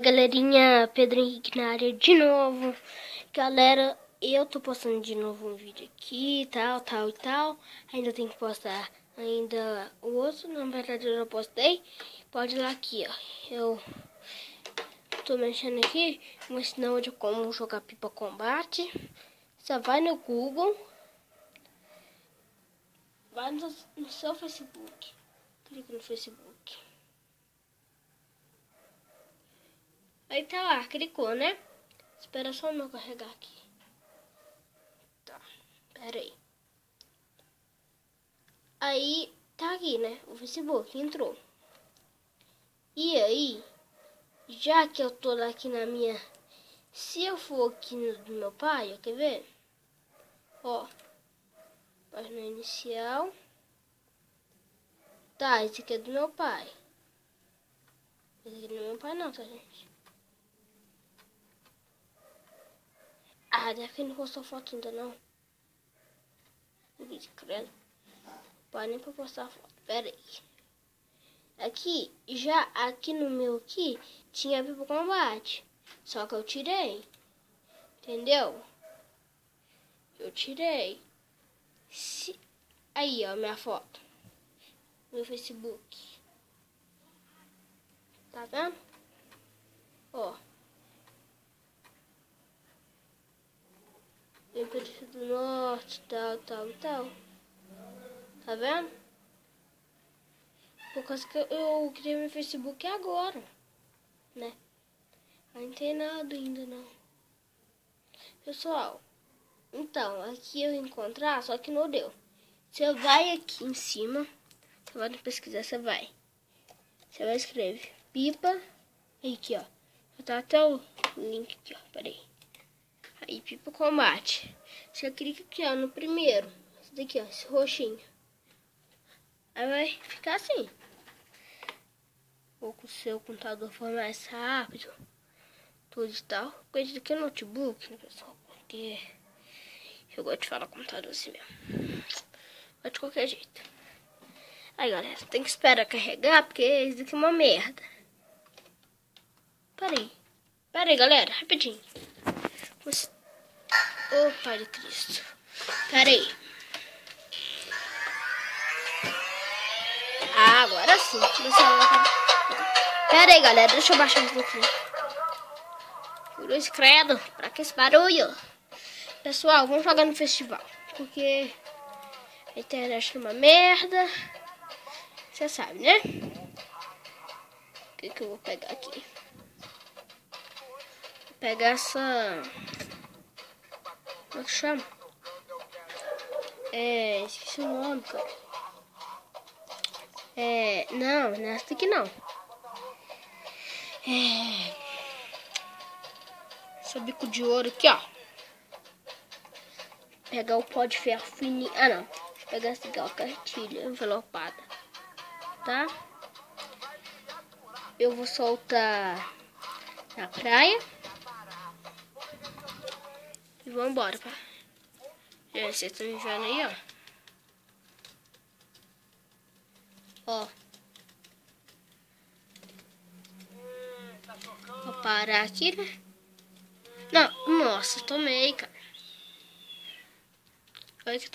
Galerinha, Pedro Henrique na área de novo. Galera, eu tô postando de novo um vídeo aqui, tal e tal. Ainda tem que postar ainda o outro, na verdade eu já postei. Pode ir lá aqui, ó. Eu tô mexendo aqui, me ensinando de como jogar Pipa Combate. Você vai no Google, vai no seu Facebook, clica no Facebook. Aí tá lá, clicou, né? Espera só o meu carregar aqui. Tá, pera aí. Aí tá aqui, né? O Facebook entrou. E aí, já que eu tô aqui na minha... Se eu for aqui no do meu pai, ó, quer ver? Ó, página inicial. Tá, esse aqui é do meu pai. Esse aqui não é do meu pai não, tá, gente? Ah, deve que não postou foto ainda não. Credo. Pai, nem pra postar foto. Pera aí. Aqui, já aqui no meu aqui, tinha Pipa Combate. Só que eu tirei. Entendeu? Eu tirei. Aí, ó, minha foto. Meu Facebook. Tá vendo? Ó. Bem parecido do norte, tal. Tá vendo? Por causa que eu criei meu Facebook agora, né? Não tem nada ainda, não. Pessoal, então, aqui eu encontrar, só que não deu. Você vai aqui em cima, você vai pesquisar, você vai escrever Pipa, aí aqui, ó. Tá até o link aqui, ó, peraí. Aí, Pipa Combate. Você clica aqui, ó, no primeiro. Esse daqui, ó, esse roxinho. Aí vai ficar assim. Ou com o seu computador for mais rápido. Tudo e tal. Coisa daqui é notebook, né, pessoal? Porque eu gosto de falar computador assim mesmo. Mas de qualquer jeito. Aí, galera, tem que esperar carregar, porque isso daqui é uma merda. Pera aí, galera, rapidinho. Ô, Pai de Cristo. Pera aí. Ah, agora sim. Pera aí, galera, deixa eu baixar um pouquinho. Cruz credo, pra que esse barulho? Pessoal, vamos jogar no festival. Porque a internet é uma merda. Você sabe, né? O que eu vou pegar aqui? Vou pegar essa... Como é que chama? Esqueci o nome, cara. Não, não é essa aqui não. Esse bico de ouro aqui, ó. Pegar o pó de ferro fininho. Ah, não. Deixa eu pegar essa aqui, ó, cartilha envelopada. Tá? Eu vou soltar na praia. E vamos embora, pá. Vocês estão me vendo aí, ó. Ó. Vou parar aqui, né? Não, nossa, tomei, cara. Olha que